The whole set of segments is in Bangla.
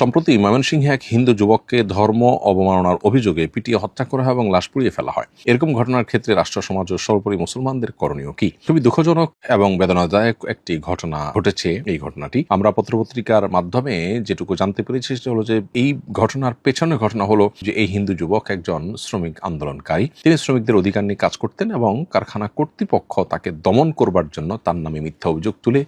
সম্প্রতি ময়মনসিংহে এক হিন্দু যুবককে ধর্ম অবমাননার অভিযোগে পিটিয়ে হত্যা করা হয় এবং লাশ পুড়িয়ে ফেলা হয়। এরকম ঘটনার ক্ষেত্রে রাষ্ট্র সমাজ ও সর্বোপরি মুসলমানদের করণীয় কি? খুবই দুঃখজনক এবং বেদনাদায়ক একটি ঘটনা ঘটেছে। এই ঘটনাটি আমরা পত্রপত্রিকার মাধ্যমে যেটুকু জানতে পেরেছি সেটা হলো যে এই ঘটনার পেছনে ঘটনা হলো যে এই হিন্দু যুবক একজন শ্রমিক আন্দোলনকারী। তিনি শ্রমিকদের অধিকার নিয়ে কাজ করতেন এবং কারখানা কর্তৃপক্ষ তাকে দমন করবার জন্য তার নামে মিথ্যা অভিযোগ তুলে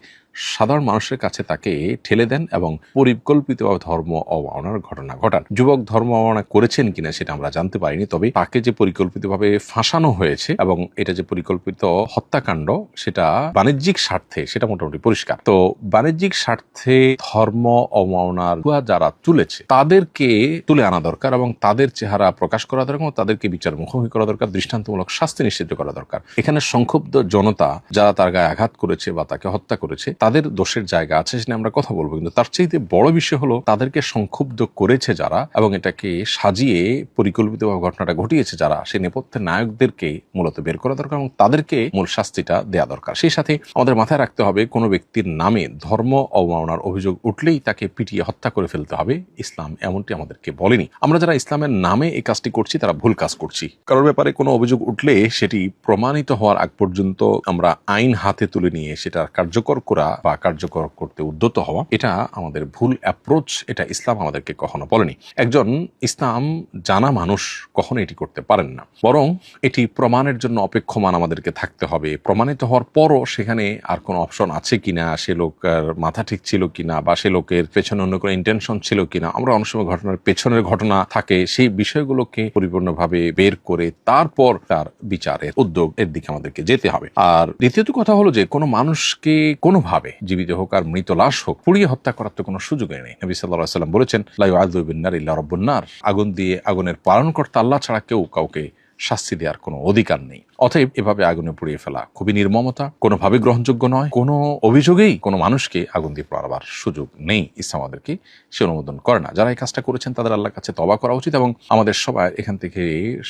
সাধারণ মানুষের কাছে তাকে ঠেলে দেন এবং পরিকল্পিতভাবে ধর্ম অবমাননার ঘটনা ঘটান। যুবক ধর্ম অবমাননা করেছেন কিনা সেটা আমরা জানতে পারিনি, তবে তাকে যে পরিকল্পিতভাবে ফাঁসানো হয়েছে এবং এটা যে পরিকল্পিত হত্যাকাণ্ড সেটা বাণিজ্যিক স্বার্থে সেটা মোটামুটি পরিষ্কার। তো বাণিজ্যিক স্বার্থে ধর্ম অবমাননার যারা তুলেছে তাদেরকে তুলে আনা দরকার এবং তাদের চেহারা প্রকাশ করা দরকার এবং তাদেরকে বিচার মুখোমুখি করা দরকার, দৃষ্টান্তমূলক শাস্তি নিশ্চিত করা দরকার। এখানে সংক্ষুব্ধ জনতা যারা তার গায়ে আঘাত করেছে বা তাকে হত্যা করেছে তাদের দোষের জায়গা আছে, সেটা আমরা কথা বলবো, কিন্তু তার চাইতে বড় বিষয় হলো তাদেরকে সংক্ষুব্ধ করেছে যারা এবং এটাকে সাজিয়ে পরিকল্পিতভাবে ঘটনাটা ঘটিয়েছে যারা, সেই নেপথ্যের নায়কদেরকে মূলত বের করা দরকার এবং তাদেরকে মূল শাস্তিটা দেয়া দরকার। সেই সাথে আমাদের মাথায় রাখতে হবে কোনো ব্যক্তির নামে ধর্ম অবমাননার অভিযোগ উঠলেই তাকে পিটিয়ে হত্যা করে ফেলতে হবে, ইসলাম এমনটি আমাদেরকে বলেনি। আমরা যারা ইসলামের নামে এই কাজটি করছি তারা ভুল কাজ করছি। কারোর ব্যাপারে কোনো অভিযোগ উঠলে সেটি প্রমাণিত হওয়ার আগ পর্যন্ত আমরা আইন হাতে তুলে নিয়ে সেটা কার্যকর করা বা কার্যকর করতে উদ্যত হওয়া, এটা আমাদের ভুল অ্যাপ্রোচ। এটা ইসলাম আমাদেরকে কখনো বলেনি। একজন ইসলাম জানা মানুষ কখনো এটি করতে পারেন না, বরং এটি প্রমাণের জন্য অপেক্ষমান আমাদেরকে থাকতে হবে। প্রমাণিত হওয়ার পরও সেখানে আর কোনো অপশন আছে কিনা, সে লোকের মাথা ঠিক ছিল কিনা বা সে লোকের পেছনে অন্য কোনো ইন্টেনশন ছিল কিনা, আমরা অনেক সময় ঘটনার পেছনের ঘটনা থাকে সেই বিষয়গুলোকে পরিপূর্ণভাবে বের করে তারপর তার বিচারের উদ্যোগ এর দিকে আমাদেরকে যেতে হবে। আর দ্বিতীয়ত কথা হলো যে কোনো মানুষকে কোনোভাবে জীবিত হোক আর মৃত লাশ হোক পুড়িয়ে হত্যা করার তো কোনো সুযোগই নেই। নবী সাল্লাল্লাহু আলাইহি ওয়াসাল্লাম বলেছেন, লা ইউআযযিবু বিন-নার ইল্লা রাব্বুন নার, আগুন দিয়ে আগুনের পালনকর্তা আল্লাহ ছাড়া কেউ কাউকে শাস্তি দেওয়ার কোনো অধিকার নেই। অতএব এভাবে আগুনে পুড়িয়ে ফেলা খুবই নির্মমতা, কোনোভাবে গ্রহণযোগ্য নয়। কোনো অভিযোগেই কোনো মানুষকে আগুন দিয়ে পোড়াবার সুযোগ নেই, ইসলাম আমাদেরকে সে অনুমোদন করে না। যারা এই কাজটা করেছেন তাদের আল্লাহর কাছে তওবা করা উচিত এবং আমাদের সবাই এখান থেকে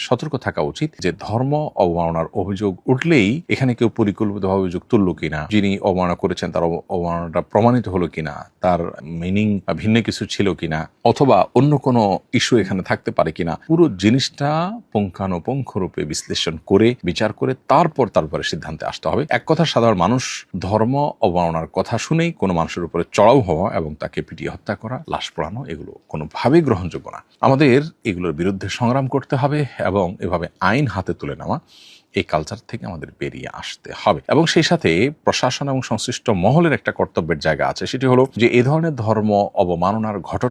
সতর্ক থাকা উচিত যে ধর্ম অবমাননার অভিযোগ উঠলেই এখানে কেউ পরিকল্পিতভাবে অভিযোগ তুললো কিনা, যিনি অবমাননা করেছেন তার অবমাননাটা প্রমাণিত হলো কিনা, তার মিনিং ভিন্ন কিছু ছিল কিনা, অথবা অন্য কোনো ইস্যু এখানে থাকতে পারে কিনা, পুরো জিনিসটা পুঙ্খানুপুঙ্খরূপে বিশ্লেষণ করে বিচার করে তারপরে সিদ্ধান্তে আসতে হবে। এক কথা, সাধারণ মানুষ ধর্ম অবমাননার কথা শুনেই কোনো মানুষের উপরে চড়াও হওয়া এবং তাকে পিটিয়ে হত্যা করা, লাশ পোড়ানো, এগুলো কোনোভাবেই গ্রহণযোগ্য না। আমাদের এগুলোর বিরুদ্ধে সংগ্রাম করতে হবে এবং এভাবে আইন হাতে তুলে নেওয়া, এই কালচার থেকে আমাদের বেরিয়ে আসতে হবে। এবং সেই সাথে প্রশাসন এবং সংশ্লিষ্ট মহলের একটা কর্তব্যের জায়গা আছে, সেটি হলো যে এ ধরনের ধর্ম অবমাননার ঘটনা